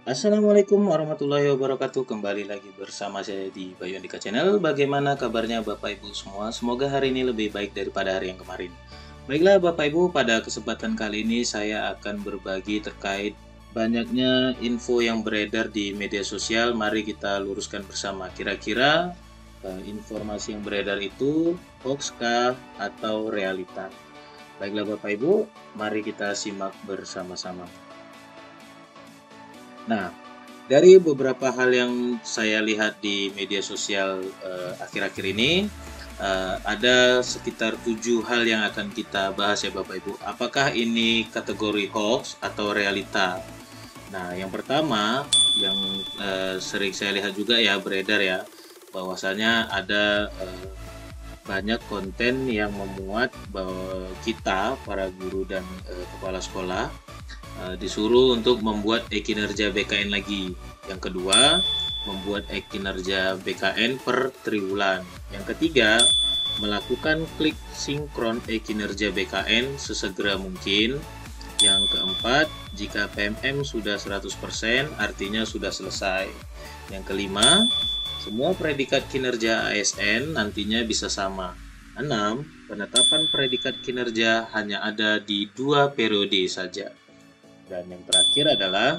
Assalamualaikum warahmatullahi wabarakatuh. Kembali lagi bersama saya di Bayu Andika Channel. Bagaimana kabarnya Bapak Ibu semua? Semoga hari ini lebih baik daripada hari yang kemarin. Baiklah Bapak Ibu, pada kesempatan kali ini saya akan berbagi terkait banyaknya info yang beredar di media sosial. Mari kita luruskan bersama. Kira-kira informasi yang beredar itu hoax kah atau realita? Baiklah Bapak Ibu, mari kita simak bersama-sama. Nah, dari beberapa hal yang saya lihat di media sosial akhir-akhir ini, ada sekitar 7 hal yang akan kita bahas ya Bapak Ibu. Apakah ini kategori hoax atau realita? Nah, yang pertama yang sering saya lihat juga ya beredar ya, bahwasanya ada banyak konten yang memuat bahwa kita para guru dan kepala sekolah disuruh untuk membuat e-kinerja BKN lagi. Yang kedua, membuat e-kinerja BKN per triwulan. Yang ketiga, melakukan klik sinkron e-kinerja BKN sesegera mungkin. Yang keempat, jika PMM sudah 100% artinya sudah selesai. Yang kelima, semua predikat kinerja ASN nantinya bisa sama. 6. Penetapan predikat kinerja hanya ada di 2 periode saja. Dan yang terakhir adalah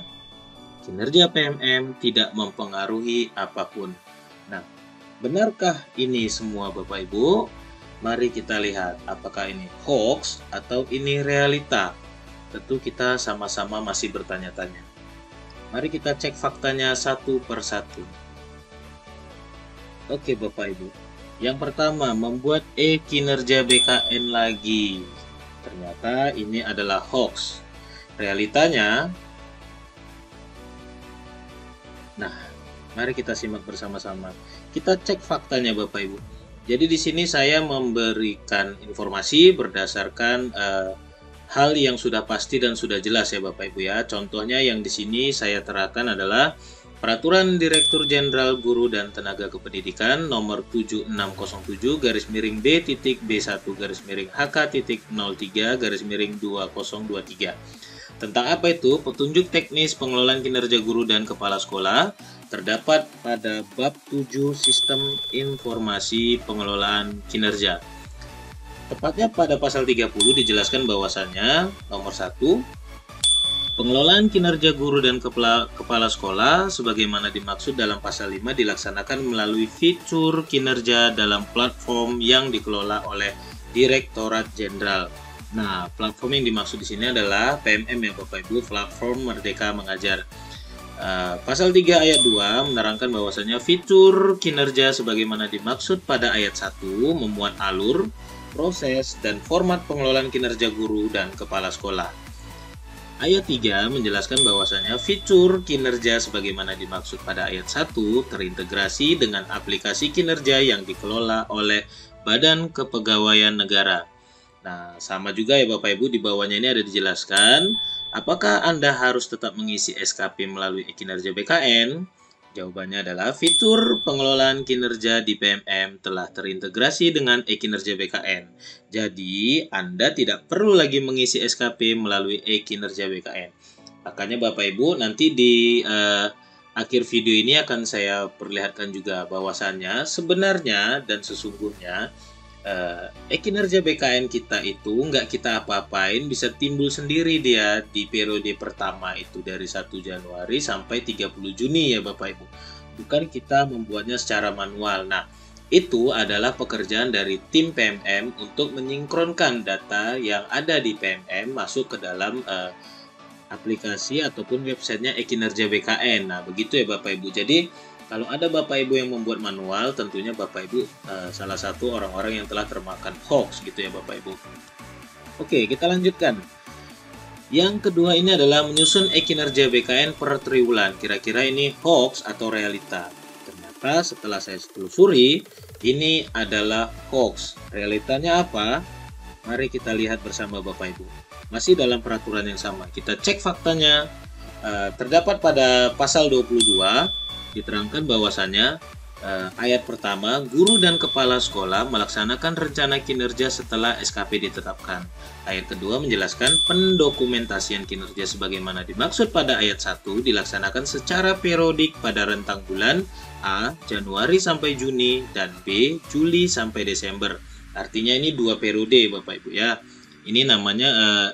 kinerja PMM tidak mempengaruhi apapun. Nah, benarkah ini semua Bapak Ibu? Mari kita lihat apakah ini hoax atau ini realita. Tentu kita sama-sama masih bertanya-tanya. Mari kita cek faktanya satu per satu. Oke Bapak Ibu. Yang pertama, membuat e-kinerja BKN lagi. Ternyata ini adalah hoax. Realitanya, nah, mari kita simak bersama-sama. Kita cek faktanya Bapak Ibu. Jadi di sini saya memberikan informasi berdasarkan hal yang sudah pasti dan sudah jelas ya Bapak Ibu ya. Contohnya yang di sini saya terapkan adalah Peraturan Direktur Jenderal Guru dan Tenaga Kependidikan nomor 7607-B-B1-HK.03-2023 tentang apa itu? Petunjuk teknis pengelolaan kinerja guru dan kepala sekolah terdapat pada bab 7 Sistem Informasi Pengelolaan Kinerja. Tepatnya pada pasal 30 dijelaskan bahwasannya nomor 1, pengelolaan kinerja guru dan kepala sekolah sebagaimana dimaksud dalam pasal 5 dilaksanakan melalui fitur kinerja dalam platform yang dikelola oleh Direktorat Jenderal. Nah, platform yang dimaksud di sini adalah PMM ya Bapak Ibu, Platform Merdeka Mengajar. Pasal 3 ayat 2 menerangkan bahwasanya fitur kinerja sebagaimana dimaksud pada ayat 1 memuat alur, proses, dan format pengelolaan kinerja guru dan kepala sekolah. Ayat 3 menjelaskan bahwasanya fitur kinerja sebagaimana dimaksud pada ayat 1 terintegrasi dengan aplikasi kinerja yang dikelola oleh Badan Kepegawaian Negara. Nah, sama juga ya Bapak Ibu, di bawahnya ini ada dijelaskan, apakah Anda harus tetap mengisi SKP melalui kinerja BKN? Jawabannya adalah fitur pengelolaan kinerja di PMM telah terintegrasi dengan e-kinerja BKN. Jadi, Anda tidak perlu lagi mengisi SKP melalui e-kinerja BKN. Makanya Bapak Ibu, nanti di akhir video ini akan saya perlihatkan juga bahwasannya sebenarnya dan sesungguhnya kinerja BKN kita itu nggak kita apa-apain, bisa timbul sendiri dia di periode pertama itu dari 1 Januari sampai 30 Juni ya Bapak Ibu. Bukan kita membuatnya secara manual. Nah, itu adalah pekerjaan dari tim PMM untuk menyingkronkan data yang ada di PMM masuk ke dalam aplikasi ataupun websitenya e-kinerja BKN. Nah, begitu ya Bapak Ibu. Jadi kalau ada Bapak Ibu yang membuat manual, tentunya Bapak Ibu salah satu orang-orang yang telah termakan hoax gitu ya Bapak Ibu. Oke, kita lanjutkan. Yang kedua ini adalah menyusun e-kinerja BKN per triwulan. Kira-kira ini hoax atau realita? Ternyata setelah saya telusuri, ini adalah hoax. Realitanya apa? Mari kita lihat bersama Bapak Ibu. Masih dalam peraturan yang sama. Kita cek faktanya. Terdapat pada pasal 22 diterangkan bahwasannya ayat pertama, guru dan kepala sekolah melaksanakan rencana kinerja setelah SKP ditetapkan. Ayat kedua menjelaskan pendokumentasian kinerja sebagaimana dimaksud pada ayat 1 dilaksanakan secara periodik pada rentang bulan A. Januari sampai Juni dan B. Juli sampai Desember. Artinya ini 2 periode Bapak Ibu ya. Ini namanya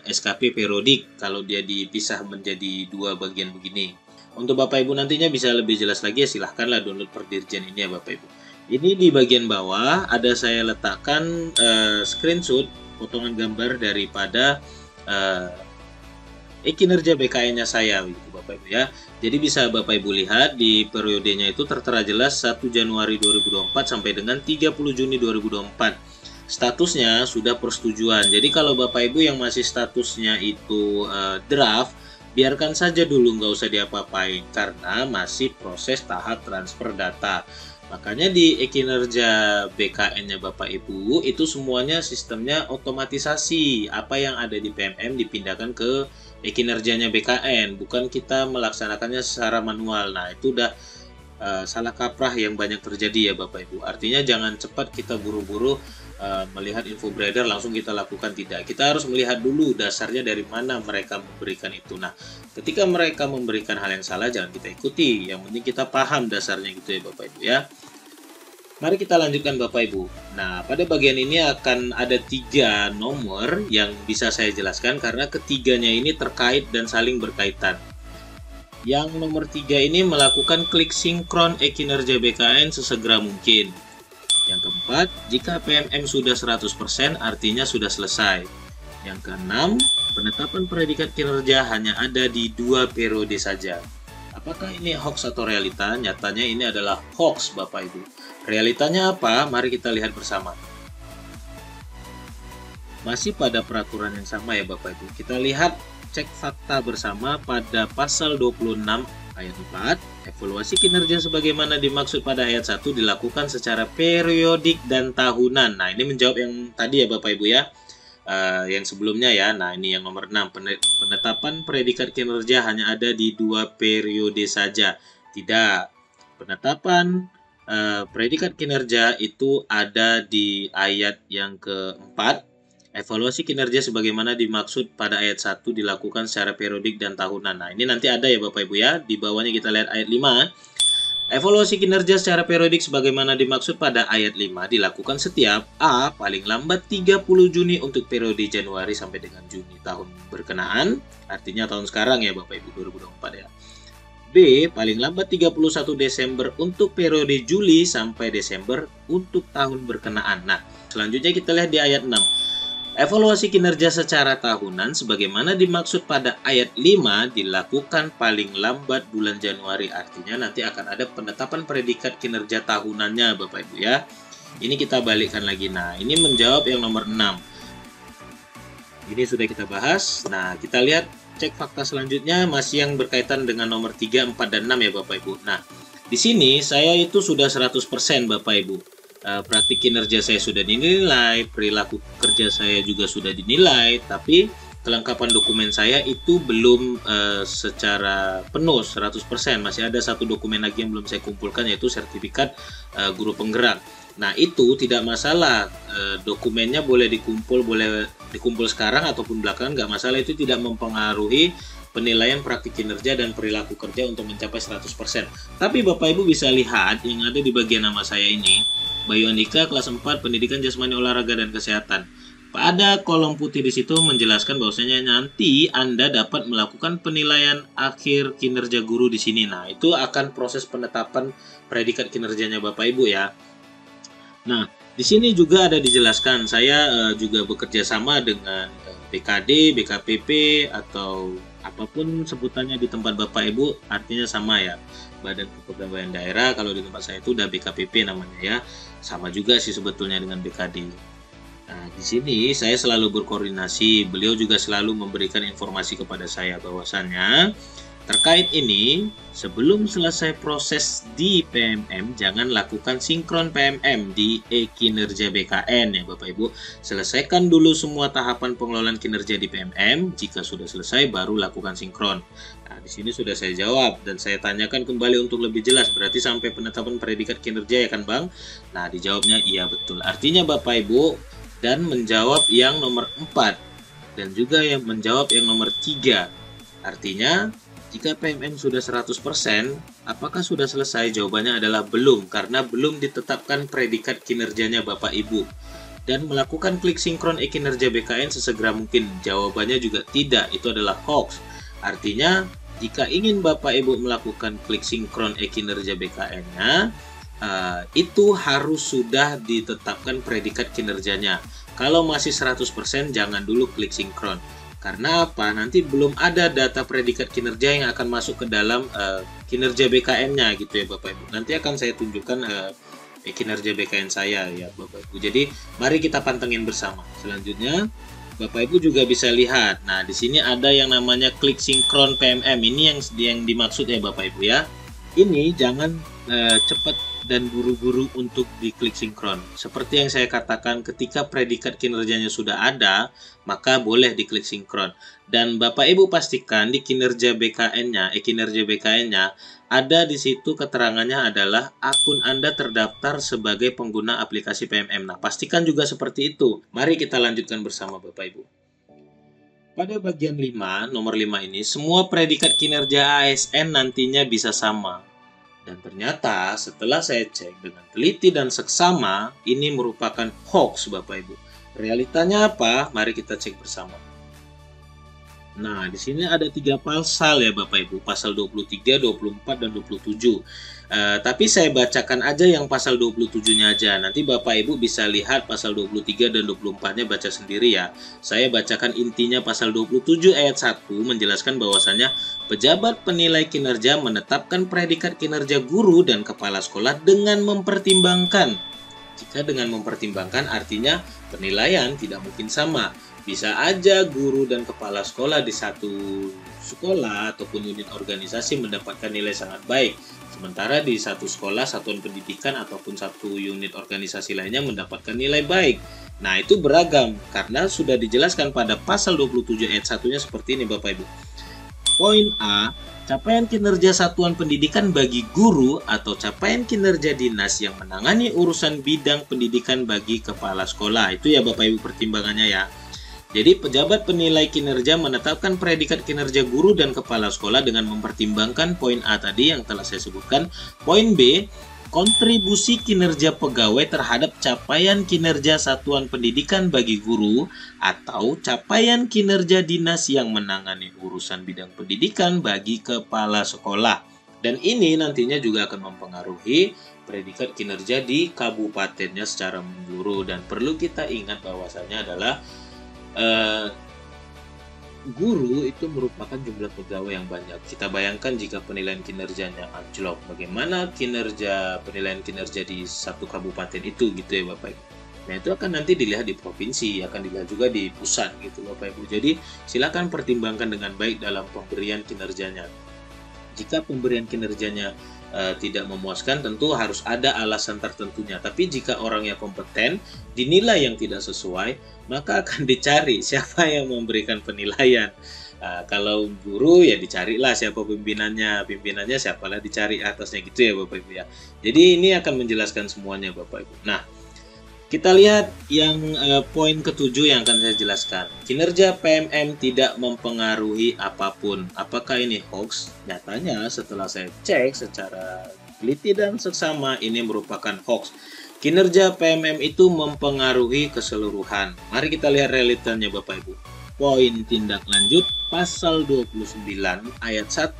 SKP periodik kalau dia dipisah menjadi 2 bagian begini. Untuk Bapak Ibu nantinya bisa lebih jelas lagi ya silahkanlah download Perdirjen ini ya Bapak Ibu. Ini di bagian bawah ada saya letakkan screenshot potongan gambar daripada kinerja BKN-nya saya gitu Bapak Ibu ya. Jadi bisa Bapak Ibu lihat di periodenya itu tertera jelas 1 Januari 2024 sampai dengan 30 Juni 2024. Statusnya sudah persetujuan. Jadi kalau Bapak Ibu yang masih statusnya itu draft, biarkan saja dulu, nggak usah diapa-apain karena masih proses tahap transfer data. Makanya di kinerja BKN-nya Bapak Ibu itu semuanya sistemnya otomatisasi. Apa yang ada di PMM dipindahkan ke kinerjanya BKN, bukan kita melaksanakannya secara manual. Nah itu udah salah kaprah yang banyak terjadi ya Bapak Ibu. Artinya jangan cepat kita buru-buru melihat info beredar langsung kita lakukan, tidak. Kita harus melihat dulu dasarnya dari mana mereka memberikan itu. Nah, ketika mereka memberikan hal yang salah jangan kita ikuti. Yang penting kita paham dasarnya gitu ya Bapak Ibu ya. Mari kita lanjutkan Bapak Ibu. Nah, pada bagian ini akan ada 3 nomor yang bisa saya jelaskan karena ketiganya ini terkait dan saling berkaitan. Yang nomor 3 ini melakukan klik sinkron kinerja BKN sesegera mungkin. Yang keempat, jika PMM sudah 100% artinya sudah selesai. Yang keenam, penetapan predikat kinerja hanya ada di 2 periode saja. Apakah ini hoax atau realita? Nyatanya ini adalah hoax Bapak Ibu. Realitanya apa? Mari kita lihat bersama. Masih pada peraturan yang sama ya Bapak Ibu. Kita lihat cek fakta bersama pada pasal 26 ayat 4, evaluasi kinerja sebagaimana dimaksud pada ayat 1 dilakukan secara periodik dan tahunan. Nah, ini menjawab yang tadi ya Bapak Ibu ya. Yang sebelumnya ya. Nah, ini yang nomor 6, penetapan predikat kinerja hanya ada di 2 periode saja. Tidak. Penetapan predikat kinerja itu ada di ayat yang keempat. Evaluasi kinerja sebagaimana dimaksud pada ayat 1 dilakukan secara periodik dan tahunan. Nah, ini nanti ada ya Bapak Ibu ya. Di bawahnya kita lihat ayat 5. Evaluasi kinerja secara periodik sebagaimana dimaksud pada ayat 5 dilakukan setiap A. Paling lambat 30 Juni untuk periode Januari sampai dengan Juni tahun berkenaan. Artinya tahun sekarang ya Bapak Ibu 2024 ya. B. Paling lambat 31 Desember untuk periode Juli sampai Desember untuk tahun berkenaan. Nah, selanjutnya kita lihat di ayat 6. Evaluasi kinerja secara tahunan sebagaimana dimaksud pada ayat 5 dilakukan paling lambat bulan Januari. Artinya nanti akan ada penetapan predikat kinerja tahunannya Bapak Ibu ya. Ini kita balikkan lagi. Nah, ini menjawab yang nomor 6. Ini sudah kita bahas. Nah, kita lihat cek fakta selanjutnya masih yang berkaitan dengan nomor 3, 4, dan 6 ya Bapak Ibu. Nah, di sini saya itu sudah 100% Bapak Ibu. Praktik kinerja saya sudah dinilai, perilaku kerja saya juga sudah dinilai, tapi kelengkapan dokumen saya itu belum secara penuh 100%. Masih ada 1 dokumen lagi yang belum saya kumpulkan, yaitu sertifikat guru penggerak. Nah, itu tidak masalah, dokumennya boleh dikumpul sekarang ataupun belakangan, nggak masalah. Itu tidak mempengaruhi penilaian praktik kinerja dan perilaku kerja untuk mencapai 100%. Tapi Bapak Ibu bisa lihat yang ada di bagian nama saya ini, Bayu Andika, kelas 4, Pendidikan Jasmani, Olahraga, dan Kesehatan. Pada kolom putih di situ menjelaskan bahwasanya nanti Anda dapat melakukan penilaian akhir kinerja guru di sini. Nah, itu akan proses penetapan predikat kinerjanya Bapak Ibu ya. Nah, di sini juga ada dijelaskan, saya juga bekerja sama dengan BKD, BKPP, atau apapun sebutannya di tempat Bapak Ibu, artinya sama ya. Badan Kepegawaian Daerah, kalau di tempat saya itu udah BKPP namanya ya. Sama juga sih sebetulnya dengan BKD. Nah, di sini saya selalu berkoordinasi, beliau juga selalu memberikan informasi kepada saya bahwasannya Terkait ini, sebelum selesai proses di PMM, jangan lakukan sinkron PMM di e-kinerja BKN ya Bapak Ibu. Selesaikan dulu semua tahapan pengelolaan kinerja di PMM. Jika sudah selesai, baru lakukan sinkron. Nah, di sini sudah saya jawab dan saya tanyakan kembali untuk lebih jelas. Berarti sampai penetapan predikat kinerja ya kan Bang? Nah, dijawabnya iya betul. Artinya Bapak Ibu dan menjawab yang nomor 4 dan juga yang menjawab yang nomor 3. Artinya jika PMM sudah 100%, apakah sudah selesai? Jawabannya adalah belum, karena belum ditetapkan predikat kinerjanya Bapak Ibu. Dan melakukan klik sinkron e-kinerja BKN sesegera mungkin. Jawabannya juga tidak, itu adalah hoax. Artinya, jika ingin Bapak Ibu melakukan klik sinkron e-kinerja BKN-nya, itu harus sudah ditetapkan predikat kinerjanya. Kalau masih 100%, jangan dulu klik sinkron. Karena apa? Nanti belum ada data predikat kinerja yang akan masuk ke dalam kinerja BKN-nya gitu ya Bapak Ibu. Nanti akan saya tunjukkan kinerja BKN saya ya Bapak Ibu. Jadi mari kita pantengin bersama. Selanjutnya Bapak Ibu juga bisa lihat. Nah, di sini ada yang namanya klik sinkron PMM. Ini yang dimaksud ya Bapak Ibu ya. Ini jangan cepat dan buru-buru untuk diklik sinkron. Seperti yang saya katakan, ketika predikat kinerjanya sudah ada, maka boleh diklik sinkron. Dan Bapak Ibu pastikan di kinerja BKN-nya, kinerja BKN-nya, ada di situ keterangannya adalah akun Anda terdaftar sebagai pengguna aplikasi PMM. Nah, pastikan juga seperti itu. Mari kita lanjutkan bersama Bapak Ibu. Pada bagian 5, nomor 5 ini, semua predikat kinerja ASN nantinya bisa sama. Dan ternyata setelah saya cek dengan teliti dan seksama, ini merupakan hoax Bapak Ibu. Realitanya apa? Mari kita cek bersama. Nah, di sini ada 3 pasal ya Bapak Ibu, pasal 23, 24, dan 27. Tapi saya bacakan aja yang pasal 27-nya aja. Nanti Bapak Ibu bisa lihat pasal 23 dan 24-nya baca sendiri ya. Saya bacakan intinya pasal 27 ayat 1 menjelaskan bahwasannya pejabat penilai kinerja menetapkan predikat kinerja guru dan kepala sekolah dengan mempertimbangkan. Jika dengan mempertimbangkan artinya penilaian tidak mungkin sama. Bisa aja guru dan kepala sekolah di satu sekolah ataupun unit organisasi mendapatkan nilai sangat baik. Sementara di satu sekolah, satuan pendidikan ataupun satu unit organisasi lainnya mendapatkan nilai baik. Nah, itu beragam karena sudah dijelaskan pada pasal 27 ayat 1-nya seperti ini Bapak Ibu. Poin A, capaian kinerja satuan pendidikan bagi guru atau capaian kinerja dinas yang menangani urusan bidang pendidikan bagi kepala sekolah. Itu ya Bapak Ibu pertimbangannya ya. Jadi pejabat penilai kinerja menetapkan predikat kinerja guru dan kepala sekolah dengan mempertimbangkan poin A tadi yang telah saya sebutkan. Poin B, kontribusi kinerja pegawai terhadap capaian kinerja satuan pendidikan bagi guru atau capaian kinerja dinas yang menangani urusan bidang pendidikan bagi kepala sekolah. Dan ini nantinya juga akan mempengaruhi predikat kinerja di kabupatennya secara menyeluruh. Dan perlu kita ingat bahwasanya adalah guru itu merupakan jumlah pegawai yang banyak. Kita bayangkan jika penilaian kinerjanya anjlok, bagaimana penilaian kinerja di satu kabupaten itu gitu ya Bapak Ibu. Nah, itu akan nanti dilihat di provinsi, akan dilihat juga di pusat gitu Bapak Ibu. Jadi silakan pertimbangkan dengan baik dalam pemberian kinerjanya. Jika pemberian kinerjanya tidak memuaskan, tentu harus ada alasan tertentunya. Tapi jika orangnya kompeten, dinilai yang tidak sesuai, maka akan dicari siapa yang memberikan penilaian. Kalau guru ya dicarilah siapa pimpinannya siapalah dicari atasnya gitu ya Bapak Ibu ya. Jadi ini akan menjelaskan semuanya Bapak Ibu. Nah, kita lihat yang poin ketujuh yang akan saya jelaskan. Kinerja PMM tidak mempengaruhi apapun. Apakah ini hoax? Nyatanya setelah saya cek secara teliti dan seksama, ini merupakan hoax. Kinerja PMM itu mempengaruhi keseluruhan. Mari kita lihat realitanya Bapak Ibu. Poin tindak lanjut pasal 29 ayat 1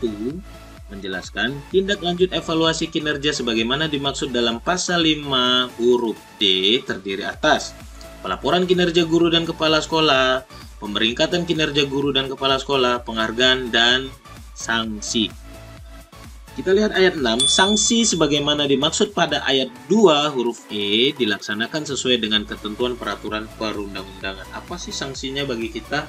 menjelaskan tindak lanjut evaluasi kinerja sebagaimana dimaksud dalam pasal 5 huruf D terdiri atas pelaporan kinerja guru dan kepala sekolah, pemeringkatan kinerja guru dan kepala sekolah, penghargaan, dan sanksi. Kita lihat ayat 6, sanksi sebagaimana dimaksud pada ayat 2 huruf E dilaksanakan sesuai dengan ketentuan peraturan perundang-undangan. Apa sih sanksinya bagi kita?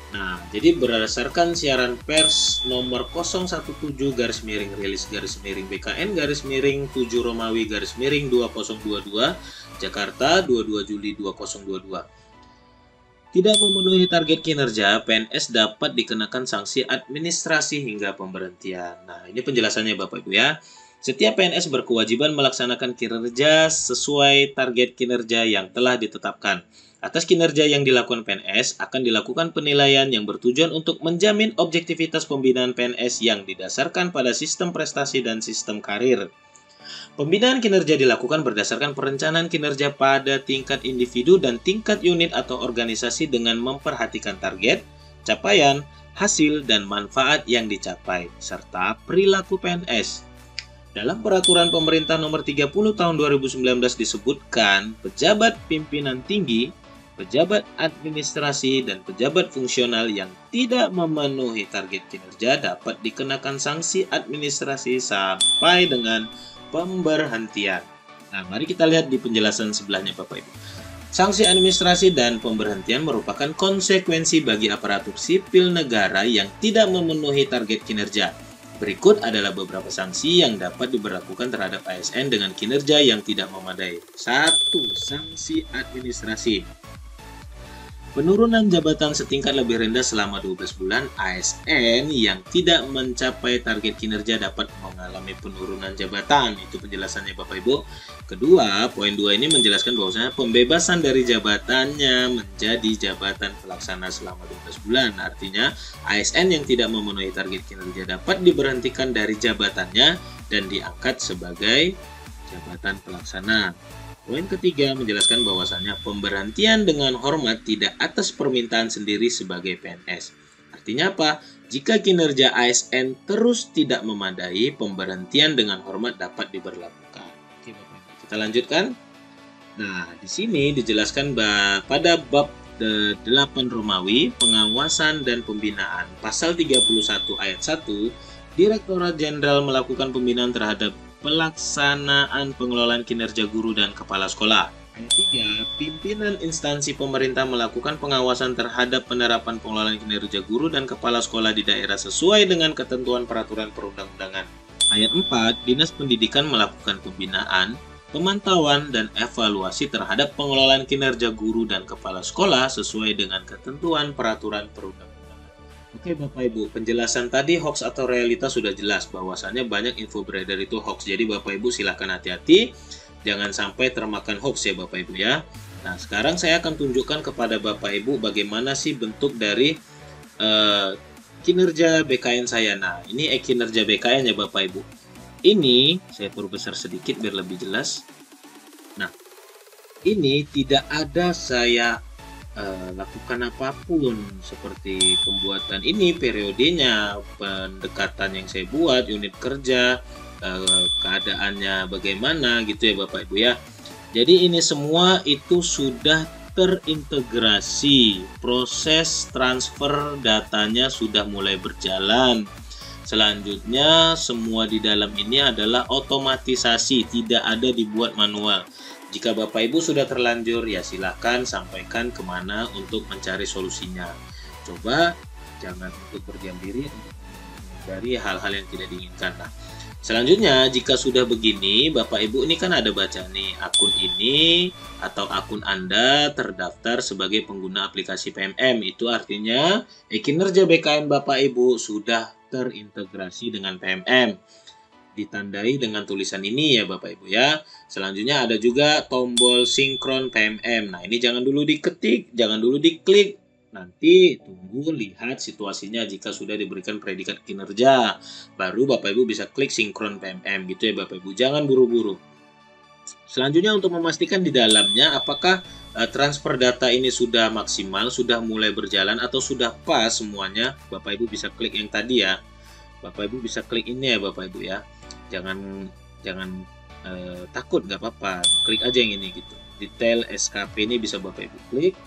Nah, jadi berdasarkan siaran pers nomor 017-rilis-BKN-7 Romawi-2022 Jakarta 22 Juli 2022. Tidak memenuhi target kinerja, PNS dapat dikenakan sanksi administrasi hingga pemberhentian. Nah, ini penjelasannya Bapak Ibu ya. Setiap PNS berkewajiban melaksanakan kinerja sesuai target kinerja yang telah ditetapkan. Atas kinerja yang dilakukan PNS akan dilakukan penilaian yang bertujuan untuk menjamin objektivitas pembinaan PNS yang didasarkan pada sistem prestasi dan sistem karir. Pembinaan kinerja dilakukan berdasarkan perencanaan kinerja pada tingkat individu dan tingkat unit atau organisasi dengan memperhatikan target, capaian, hasil, dan manfaat yang dicapai, serta perilaku PNS. Dalam Peraturan Pemerintah Nomor 30 Tahun 2019 disebutkan, pejabat pimpinan tinggi, pejabat administrasi, dan pejabat fungsional yang tidak memenuhi target kinerja dapat dikenakan sanksi administrasi sampai dengan pemberhentian. Nah, mari kita lihat di penjelasan sebelahnya Bapak Ibu. Sanksi administrasi dan pemberhentian merupakan konsekuensi bagi aparatur sipil negara yang tidak memenuhi target kinerja. Berikut adalah beberapa sanksi yang dapat diberlakukan terhadap ASN dengan kinerja yang tidak memadai. 1. Sanksi administrasi. Penurunan jabatan setingkat lebih rendah selama 12 bulan, ASN yang tidak mencapai target kinerja dapat mengalami penurunan jabatan. Itu penjelasannya Bapak Ibu. Kedua, poin 2 ini menjelaskan bahwasanya pembebasan dari jabatannya menjadi jabatan pelaksana selama 12 bulan. Artinya, ASN yang tidak memenuhi target kinerja dapat diberhentikan dari jabatannya dan diangkat sebagai jabatan pelaksana. Poin ketiga menjelaskan bahwasannya pemberhentian dengan hormat tidak atas permintaan sendiri sebagai PNS. Artinya apa? Jika kinerja ASN terus tidak memadai, pemberhentian dengan hormat dapat diberlakukan. Oke, Bapak Ibu. Kita lanjutkan. Nah, di sini dijelaskan pada bab 8 Romawi, pengawasan dan pembinaan. Pasal 31 ayat 1, Direktorat Jenderal melakukan pembinaan terhadap pelaksanaan pengelolaan kinerja guru dan kepala sekolah. Ayat 3, pimpinan instansi pemerintah melakukan pengawasan terhadap penerapan pengelolaan kinerja guru dan kepala sekolah di daerah sesuai dengan ketentuan peraturan perundang-undangan. Ayat 4, Dinas Pendidikan melakukan pembinaan, pemantauan, dan evaluasi terhadap pengelolaan kinerja guru dan kepala sekolah sesuai dengan ketentuan peraturan perundang-undangan. Oke Bapak Ibu, penjelasan tadi hoax atau realitas sudah jelas bahwasannya banyak info beredar itu hoax. Jadi Bapak Ibu silahkan hati-hati, jangan sampai termakan hoax ya Bapak Ibu ya. Nah sekarang saya akan tunjukkan kepada Bapak Ibu bagaimana sih bentuk dari kinerja BKN saya. Nah ini kinerja BKN ya Bapak Ibu. Ini saya perbesar sedikit biar lebih jelas. Nah ini tidak ada saya lakukan apapun seperti pembuatan ini, periodenya, pendekatan yang saya buat, unit kerja, keadaannya bagaimana gitu ya Bapak Ibu ya. Jadi ini semua itu sudah terintegrasi, proses transfer datanya sudah mulai berjalan. Selanjutnya semua di dalam ini adalah otomatisasi, tidak ada dibuat manual. Jika Bapak Ibu sudah terlanjur, ya silahkan sampaikan kemana untuk mencari solusinya. Coba jangan untuk berdiam diri dari hal-hal yang tidak diinginkan. Nah, selanjutnya jika sudah begini, Bapak Ibu ini kan ada baca nih, akun ini atau akun Anda terdaftar sebagai pengguna aplikasi PMM. Itu artinya kinerja BKN Bapak Ibu sudah terintegrasi dengan PMM. Ditandai dengan tulisan ini ya Bapak Ibu ya. Selanjutnya ada juga tombol sinkron PMM. Nah ini jangan dulu diketik, jangan dulu diklik. Nanti tunggu lihat situasinya jika sudah diberikan predikat kinerja. Baru Bapak Ibu bisa klik sinkron PMM gitu ya Bapak Ibu. Jangan buru-buru. Selanjutnya untuk memastikan di dalamnya apakah transfer data ini sudah maksimal, sudah mulai berjalan atau sudah pas semuanya. Bapak Ibu bisa klik yang tadi ya. Bapak Ibu bisa klik ini ya Bapak Ibu ya. Jangan takut, nggak apa-apa, klik aja yang ini gitu. Detail SKP ini bisa Bapak Ibu klik.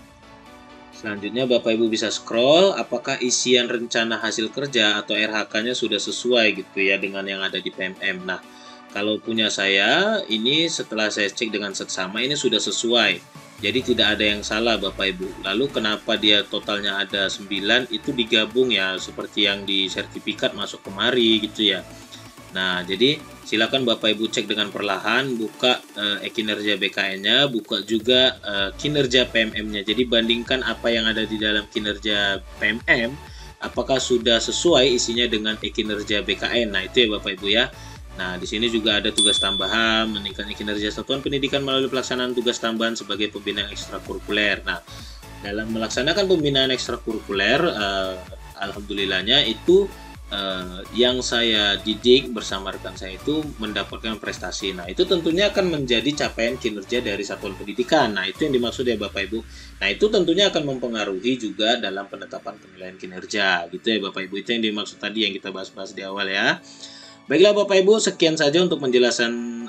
Selanjutnya Bapak Ibu bisa scroll apakah isian rencana hasil kerja atau RHK-nya sudah sesuai gitu ya dengan yang ada di PMM. Nah kalau punya saya ini setelah saya cek dengan seksama ini sudah sesuai. Jadi tidak ada yang salah Bapak Ibu. Lalu kenapa dia totalnya ada 9 itu digabung ya seperti yang di sertifikat masuk kemari gitu ya. Nah, jadi silakan Bapak Ibu cek dengan perlahan, buka kinerja BKN-nya, buka juga kinerja PMM-nya. Jadi bandingkan apa yang ada di dalam kinerja PMM, apakah sudah sesuai isinya dengan kinerja BKN. Nah, itu ya Bapak Ibu ya. Nah, di sini juga ada tugas tambahan, meningkatnya kinerja satuan pendidikan melalui pelaksanaan tugas tambahan sebagai pembinaan ekstrakurikuler. Nah, dalam melaksanakan pembinaan ekstrakurikuler, alhamdulillahnya itu yang saya didik bersama rekan saya itu mendapatkan prestasi. Nah, itu tentunya akan menjadi capaian kinerja dari satuan pendidikan. Nah, itu yang dimaksud ya Bapak Ibu. Nah, itu tentunya akan mempengaruhi juga dalam penetapan penilaian kinerja. Gitu ya Bapak Ibu. Itu yang dimaksud tadi yang kita bahas-bahas di awal ya. Baiklah Bapak Ibu, sekian saja untuk penjelasan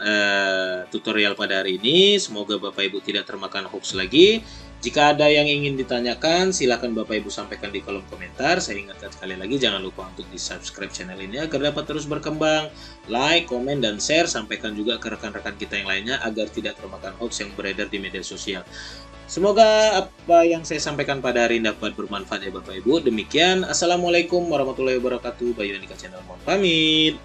tutorial pada hari ini. Semoga Bapak Ibu tidak termakan hoax lagi. Jika ada yang ingin ditanyakan, silakan Bapak Ibu sampaikan di kolom komentar. Saya ingatkan sekali lagi, jangan lupa untuk di-subscribe channel ini agar dapat terus berkembang. Like, komen, dan share. Sampaikan juga ke rekan-rekan kita yang lainnya agar tidak termakan hoax yang beredar di media sosial. Semoga apa yang saya sampaikan pada hari ini dapat bermanfaat ya Bapak Ibu. Demikian, Assalamualaikum warahmatullahi wabarakatuh. Bayu Andika Channel mohon pamit.